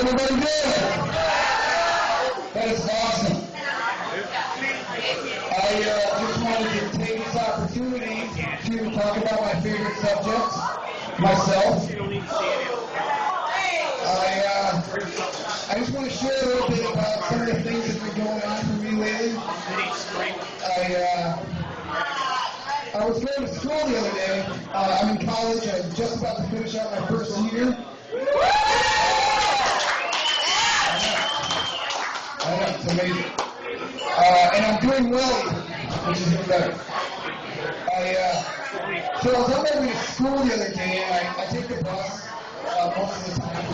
everybody doing? That is awesome. I just wanted to take this opportunity to talk about my favorite subject, myself. I just want to share a little bit about some of the things that have been going on for me lately. I was going to school the other day. I'm in college. I'm just about to finish out my first year. I know, it's amazing. And I'm doing well, which is even better. So I was on my way to school the other day, and I take the bus most of the time.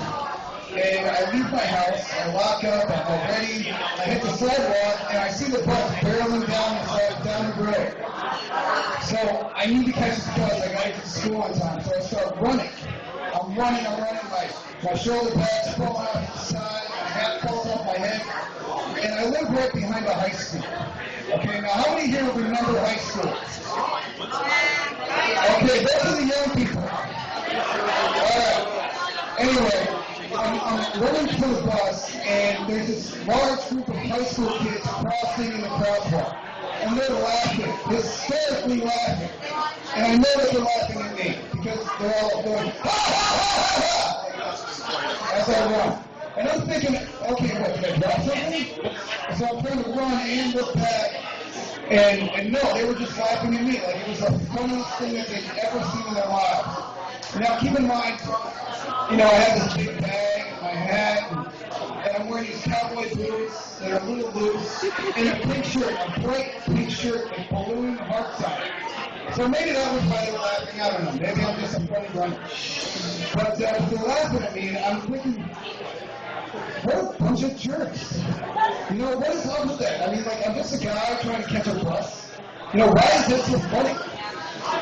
And I leave my house, I lock up, I'm all ready, I hit the sidewalk, and I see the bus barreling down the road. So I need to catch the bus, I gotta get to school on time, so I start running. I'm running, my shoulder pads falling off the side, my hat falls off my head, and I live right behind a high school. Okay, now how many here remember high school? Okay, those are the young people. Alright, anyway. I'm running to the bus, and there's this large group of high school kids crossing in the crosswalk. And they're laughing, hysterically laughing. And I know that they're laughing at me, because they're all going, ha, ha, ha, ha, as I run. And I'm thinking, okay, what, did I drop something? So I'm trying to run and look back. And no, they were just laughing at me, like it was the funniest thing that they'd ever seen in their lives. Now, keep in mind, you know, I have this big bag, my hat, and I'm wearing these cowboy boots that are a little loose, and a pink shirt, a bright pink shirt with balloon hearts on it. So maybe that was why they were laughing. I don't know. Maybe I'm just a funny runner. But they're laughing at me, and I'm thinking, what a bunch of jerks. You know, what is up with that? I mean, like, I'm just a guy trying to catch a bus. You know, why is this so funny?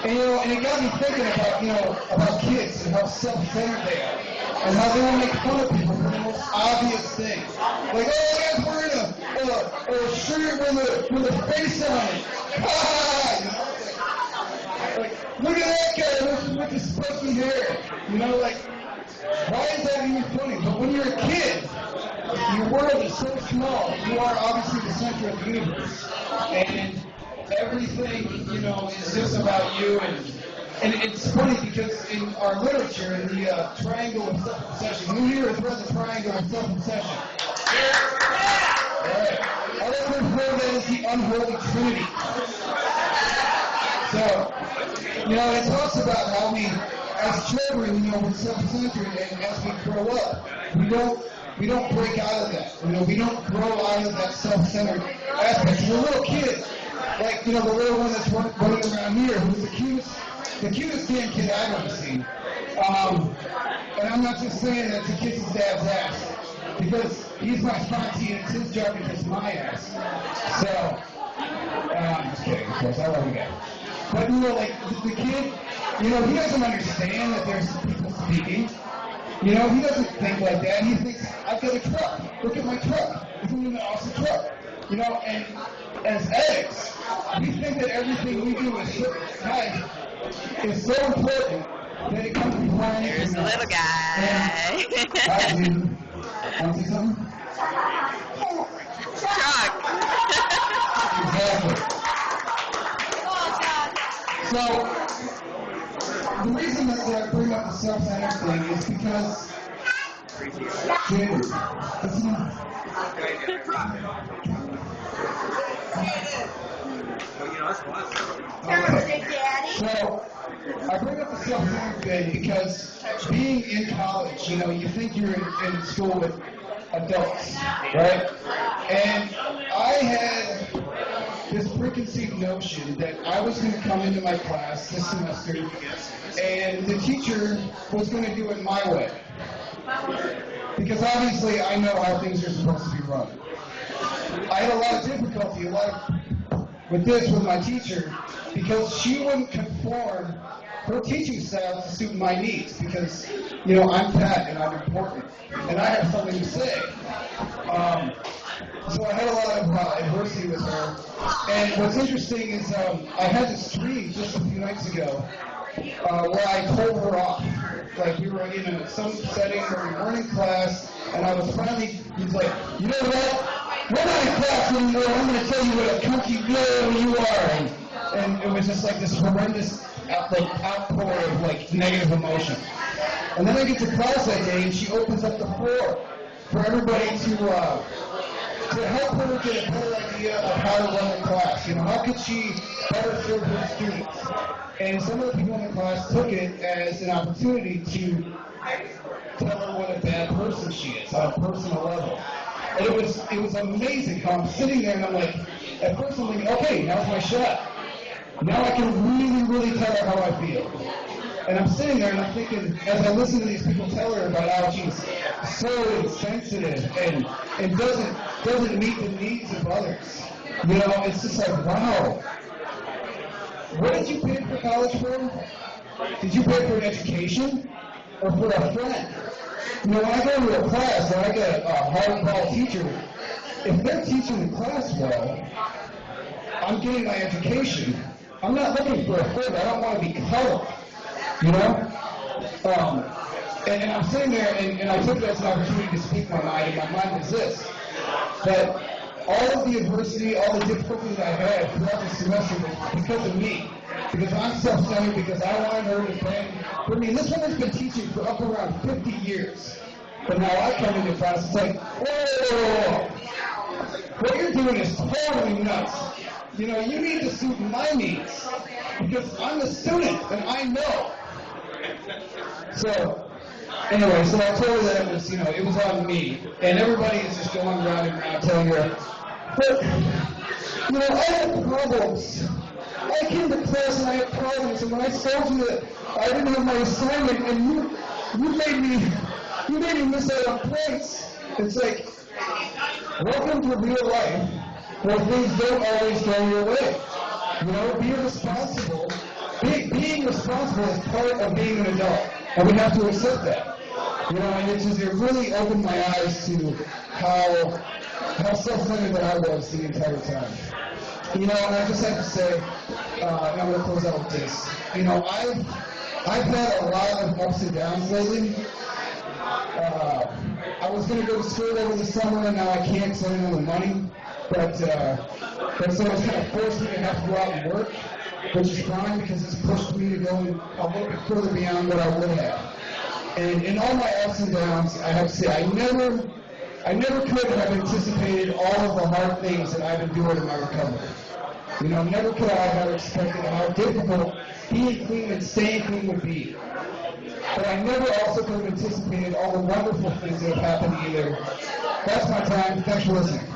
And, you know, and it got me thinking about, you know, about kids and how self-centered they are. And how they want to make fun of people for the most obvious things. Like, oh, that guy's wearing a shirt with a face on it. Ah! You know, like, look at that guy with his spiky hair. You know, like, why is that even funny? But when you're a kid, your world is so small. You are obviously the center of the universe. And everything, you know, is just about you. And it's funny because in our literature, in the triangle of self-obsession, who here has read the triangle of self-obsession? All right. Others refer to it as the unholy trinity. So, you know, it talks about how we, as children, you know, we're self-centered, and as we grow up, we don't break out of that. You know, we don't grow out of that self-centered aspect. So we're little kids, like, you know, the little one that's running around here, who's the cutest damn kid I've ever seen. And I'm not just saying that to kiss his dad's ass, because he's my sponsee and it's his job to kiss my ass. So, I'm just kidding, of course, I love him. But, you know, like, the kid, you know, he doesn't understand that there's people speaking. You know, he doesn't think like that. He thinks, I've got a truck. Look at my truck. Isn't it an awesome truck? You know, and as addicts, we think that everything we do is so important that it comes before anything. There's the little guy. Hi, dude. Want to see something? Truck. Exactly. So, the reason that I bring up the self-centered thing is because, dude, it's not. So, I bring up the self-centered thing because being in college, you know, you think you're in school with adults, right? And I had this preconceived notion that I was going to come into my class this semester and the teacher was going to do it my way. Because obviously I know how things are supposed to be run. I had a lot of difficulty with my teacher because she wouldn't conform her teaching style to suit my needs because, you know, I'm fat and I'm important and I have something to say. So I had a lot of adversity with her. And what's interesting is I had this dream just a few nights ago where I told her off. like we were in some setting where we weren't in class, and I was finally, he's like, you know what? We're not in class anymore. I'm going to tell you what a country girl you are. And it was just like this horrendous outpour of like negative emotion. And then I get to class that day, and she opens up the floor for everybody to help her get a better idea of how to run the class. You know, how could she better serve her students? And some of the people in the class took it as an opportunity to tell her what a bad person she is on a personal level. And it was amazing how I'm sitting there and I'm like, at first I'm like, okay, now's my shot. Now I can really tell her how I feel. And I'm sitting there and I'm thinking, as I listen to these people tell her about how she's so insensitive and doesn't meet the needs of others. You know, it's just like, wow. What did you pay for college for? Did you pay for an education or for a friend? You know, when I go to a class and I get a hardball teacher, if they're teaching the class well, I'm getting my education. I'm not looking for a friend. I don't want to be cuddled. You know? And I'm sitting there, and I took that as an opportunity to speak my mind, and my mind was this, that all of the adversity, all the difficulties I had throughout the semester was because of me. Because I'm self-centered, because I wanted her to plan for me. This woman's been teaching for up around 50 years. But now I come into class, it's like, whoa, what you're doing is totally nuts. You know, you need to suit my needs. Because I'm a student, and I know. So, anyway, so I told her that it was on me. And everybody is just going around and around telling her, but, you know, I have problems. I came to class and I had problems, and when I told you that I didn't have my assignment, and you made me miss out on points. It's like, welcome to real life, where things don't always go your way. You know, be responsible. Being responsible is part of being an adult, and we have to accept that. You know, and it really opened my eyes to how self-centered that I was the entire time. You know, and I just have to say, and I'm going to close out with this. You know, I've had a lot of ups and downs lately. I was going to go to school over the summer, and now I can't because I don't have the money. But so it's kind of forced me to have to go out and work, which is fine because it's pushed me to go a little bit further beyond what I would have. And in all my ups and downs, I have to say, I never could have anticipated all of the hard things that I've endured in my recovery. You know, never could I have expected how difficult being clean and staying clean would be. But I never also could have anticipated all the wonderful things that have happened either. That's my time. Thanks for listening.